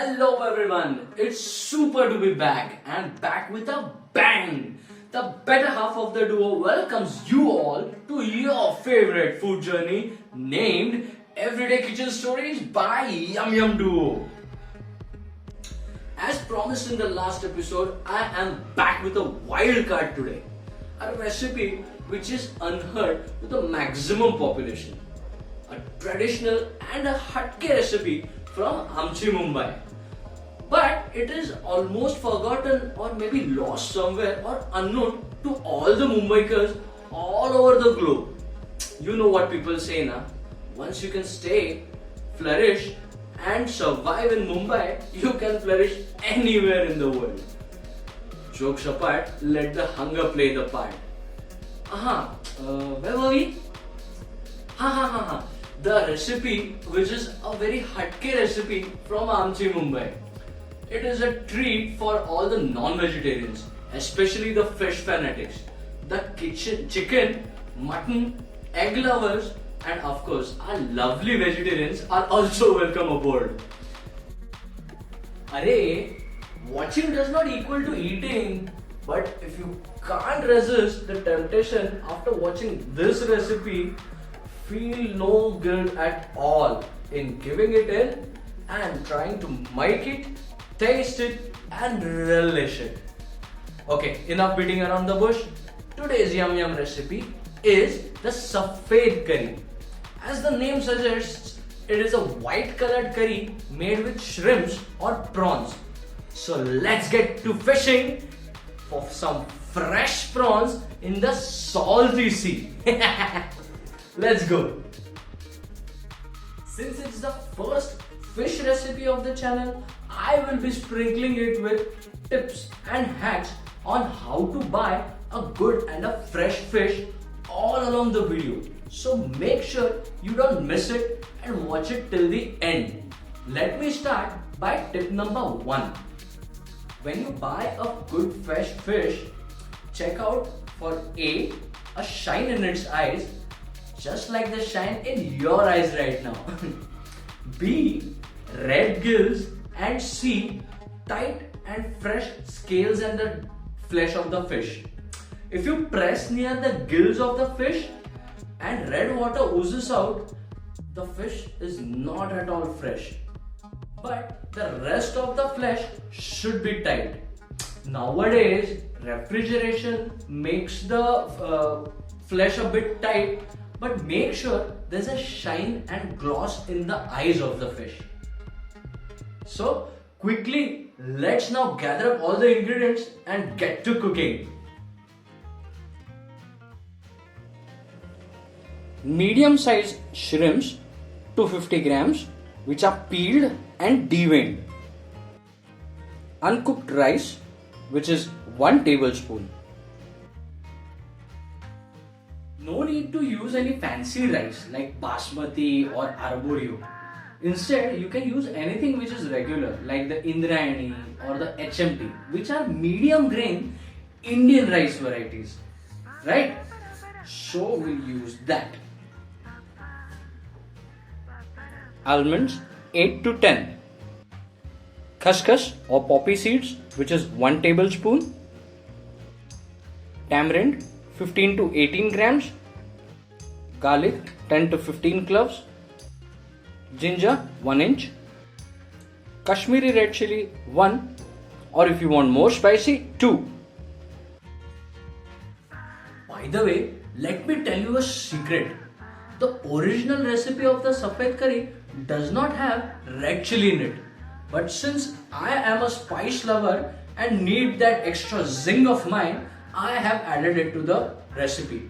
Hello everyone, it's super to be back and back with a bang. The better half of the duo welcomes you all to your favorite food journey named Everyday Kitchen Stories by Yum Yum Duo. As promised in the last episode, I am back with a wild card today. A recipe which is unheard to the maximum population. A traditional and a hatke recipe from Amchi, Mumbai. But it is almost forgotten or maybe lost somewhere or unknown to all the Mumbaikars all over the globe. You know what people say na? Once you can stay, flourish and survive in Mumbai, you can flourish anywhere in the world. Jokes apart, let the hunger play the part. Where were we? The recipe, which is a very hatke recipe from Amchi, Mumbai. It is a treat for all the non-vegetarians, especially the fish fanatics, the chicken, mutton, egg lovers, and of course, our lovely vegetarians are also welcome aboard. Arey, watching does not equal to eating, but if you can't resist the temptation after watching this recipe, feel no guilt at all in giving it in and trying to make it, taste it and relish it. Okay, enough beating around the bush. Today's yum yum recipe is the Safed curry. As the name suggests, it is a white colored curry made with shrimps or prawns. So let's get to fishing for some fresh prawns in the salty sea. Let's go. Since it's the first fish recipe of the channel, I will be sprinkling it with tips and hacks on how to buy a good and a fresh fish all along the video. So make sure you don't miss it and watch it till the end. Let me start by tip number 1. When you buy a good fresh fish, check out for A shine in its eyes, just like the shine in your eyes right now. B, red gills, and C, tight and fresh scales and the flesh of the fish. If you press near the gills of the fish and red water oozes out, the fish is not at all fresh. But the rest of the flesh should be tight. Nowadays, refrigeration makes the flesh a bit tight, but make sure there's a shine and gloss in the eyes of the fish. So quickly, let's now gather up all the ingredients and get to cooking. Medium sized shrimps, 250 grams, which are peeled and deveined. Uncooked rice, which is 1 tablespoon. No need to use any fancy rice like basmati or arborio. Instead, you can use anything which is regular like the Indrayani or the HMT, which are medium grain Indian rice varieties. Right? So we'll use that. Almonds 8 to 10. Khaskhas or poppy seeds, which is 1 tablespoon. Tamarind 15 to 18 grams. Garlic 10 to 15 cloves. Ginger 1 inch. Kashmiri red chili 1, or if you want more spicy, 2. By the way, let me tell you a secret. The original recipe of the Safed curry does not have red chili in it. But since I am a spice lover and need that extra zing of mine, I have added it to the recipe.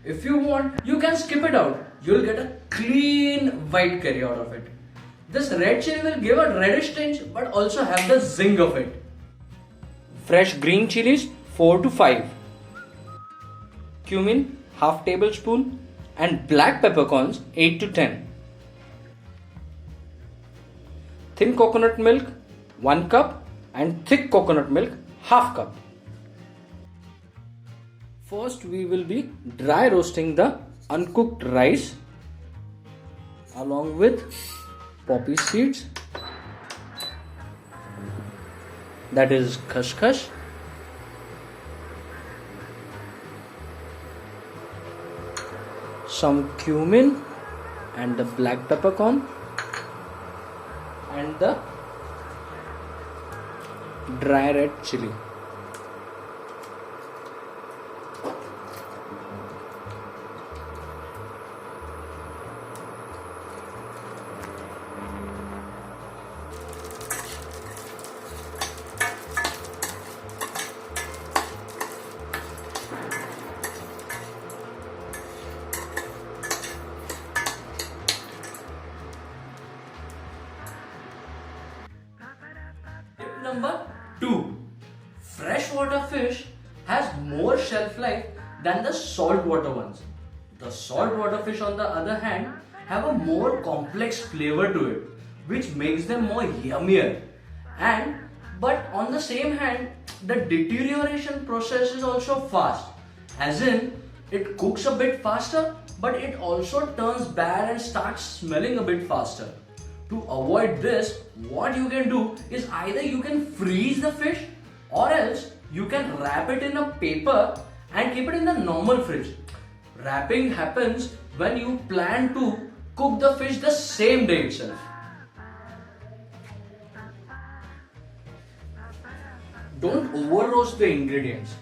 If you want, you can skip it out. You'll get a clean white curry out of it. This red chili will give a reddish tinge but also have the zing of it. Fresh green chilies 4 to 5. Cumin half tablespoon and black peppercorns 8 to 10. Thin coconut milk 1 cup and thick coconut milk half cup. First we will be dry roasting the uncooked rice along with poppy seeds, that is khashkhash, some cumin and the black peppercorn, and the dry red chili. Tip number 2. Freshwater fish has more shelf life than the saltwater ones. The saltwater fish, on the other hand, have a more complex flavor to it, which makes them more yummier. But on the same hand, the deterioration process is also fast. As in, it cooks a bit faster, but it also turns bad and starts smelling a bit faster. To avoid this, what you can do is either you can freeze the fish, or else you can wrap it in a paper and keep it in the normal fridge. Wrapping happens when you plan to cook the fish the same day itself. Don't over roast the ingredients.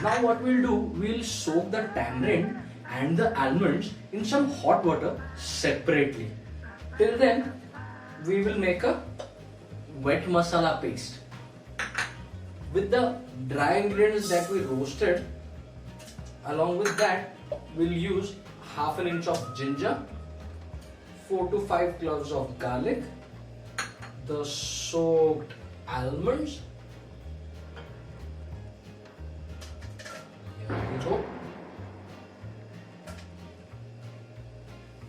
Now what we'll do, we'll soak the tamarind and the almonds in some hot water separately. Till then, we will make a wet masala paste. With the dry ingredients that we roasted, along with that, we'll use half an inch of ginger, 4 to 5 cloves of garlic, the soaked almonds. Here we go.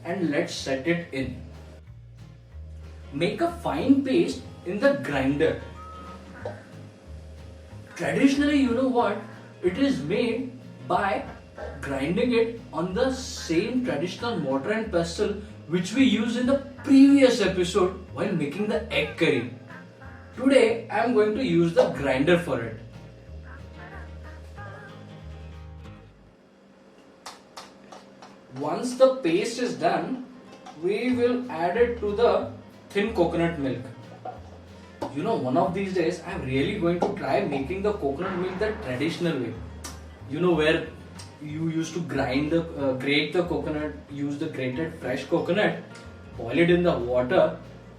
And let's set it in. Make a fine paste in the grinder. Traditionally, you know what? It is made by grinding it on the same traditional mortar and pestle which we used in the previous episode while making the egg curry. Today, I am going to use the grinder for it. Once the paste is done, we will add it to the thin coconut milk. You know, one of these days I'm really going to try making the coconut milk the traditional way. You know, where you used to grate the coconut, use the grated fresh coconut, boil it in the water,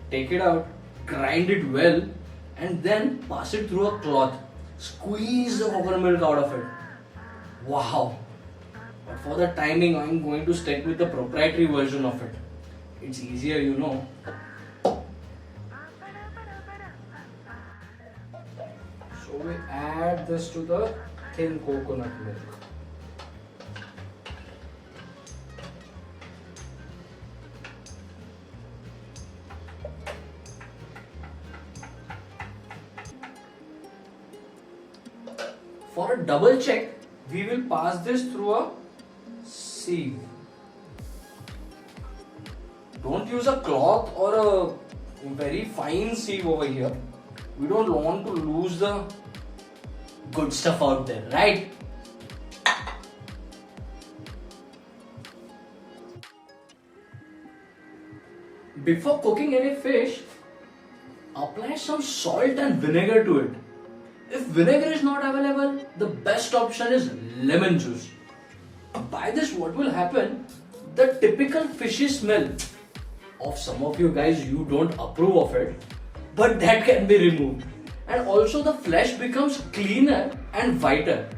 take it out, grind it well, and then pass it through a cloth. Squeeze the coconut milk out of it. Wow! But for the timing, I'm going to stick with the proprietary version of it. It's easier, you know. So we add this to the thin coconut milk. For a double check, we will pass this through a sieve. Don't use a cloth or a very fine sieve over here. We don't want to lose the good stuff out there, right? Before cooking any fish, apply some salt and vinegar to it. If vinegar is not available, the best option is lemon juice. By this, what will happen? The typical fishy smell of some of you guys, you don't approve of it, but that can be removed. And also the flesh becomes cleaner and whiter.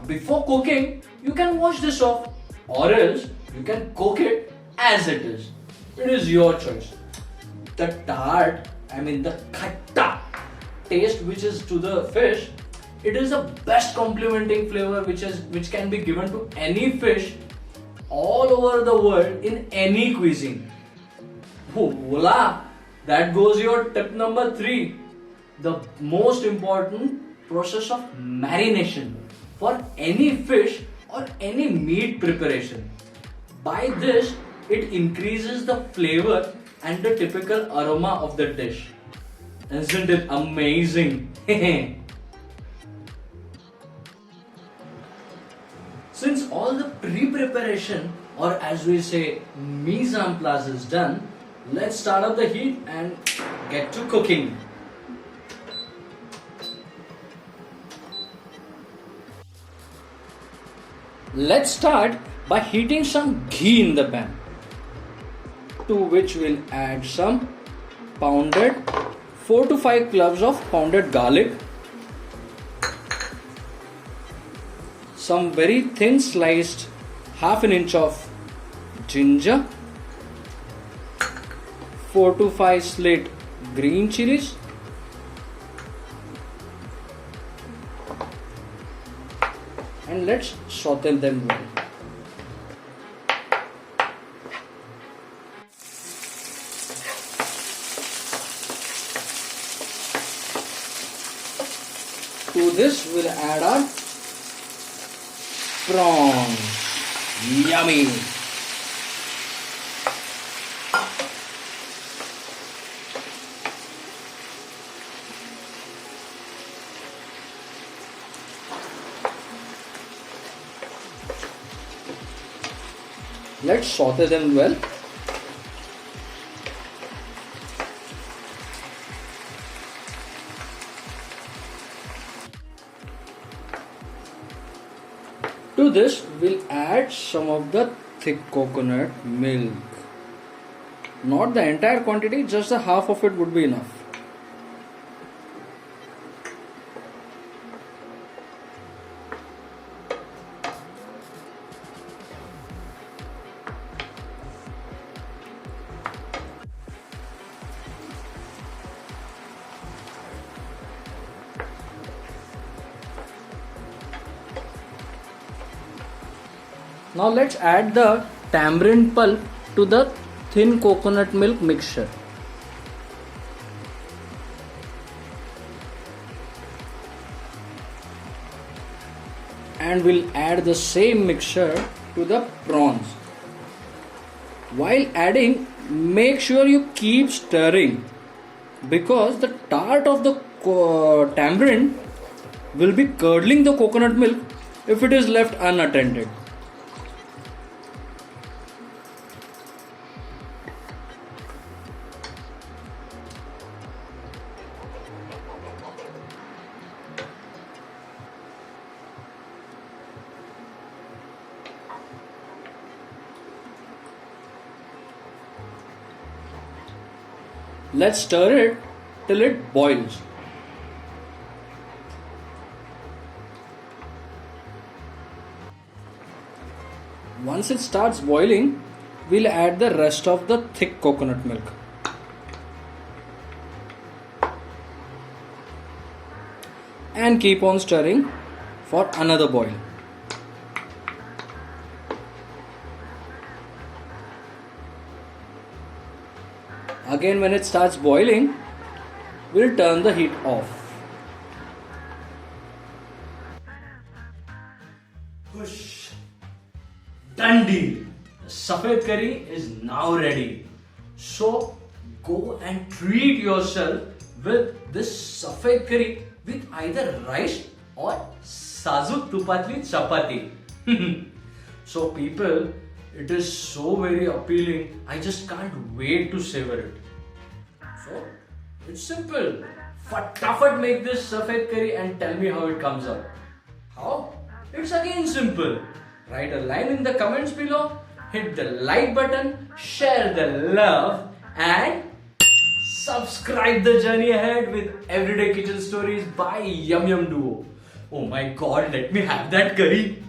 Before cooking, you can wash this off, or else you can cook it as it is. It is your choice. The the khatta taste which is to the fish, it is the best complementing flavor which can be given to any fish all over the world in any cuisine. Voila! That goes your tip number 3. The most important process of marination for any fish or any meat preparation. By this, it increases the flavor and the typical aroma of the dish. Isn't it amazing? Since all the pre-preparation, or as we say, mise en place is done, let's start up the heat and get to cooking. Let's start by heating some ghee in the pan, to which we'll add some pounded 4 to 5 cloves of pounded garlic, some very thin sliced half an inch of ginger, 4 to 5 slit green chilies, and let's saute them well. To this we'll add our prawns. Yummy! Let's saute them well. To this, we'll add some of the thick coconut milk. Not the entire quantity, just the half of it would be enough. Now let's add the tamarind pulp to the thin coconut milk mixture. And we'll add the same mixture to the prawns. While adding, make sure you keep stirring, because the tart of the tamarind will be curdling the coconut milk if it is left unattended. Let's stir it till it boils. Once it starts boiling, we'll add the rest of the thick coconut milk. And keep on stirring for another boil. Again, when it starts boiling, we'll turn the heat off. Push. Done deal. The Safed curry is now ready. So go and treat yourself with this Safed curry with either rice or Sazuk Tupatli chapati. So people, it is so very appealing. I just can't wait to savor it. So it's simple. Fatafat make this Safed curry and tell me how it comes out. How? It's again simple. Write a line in the comments below, hit the like button, share the love, and subscribe the journey ahead with Everyday Kitchen Stories by Yum Yum Duo. Oh my god, let me have that curry.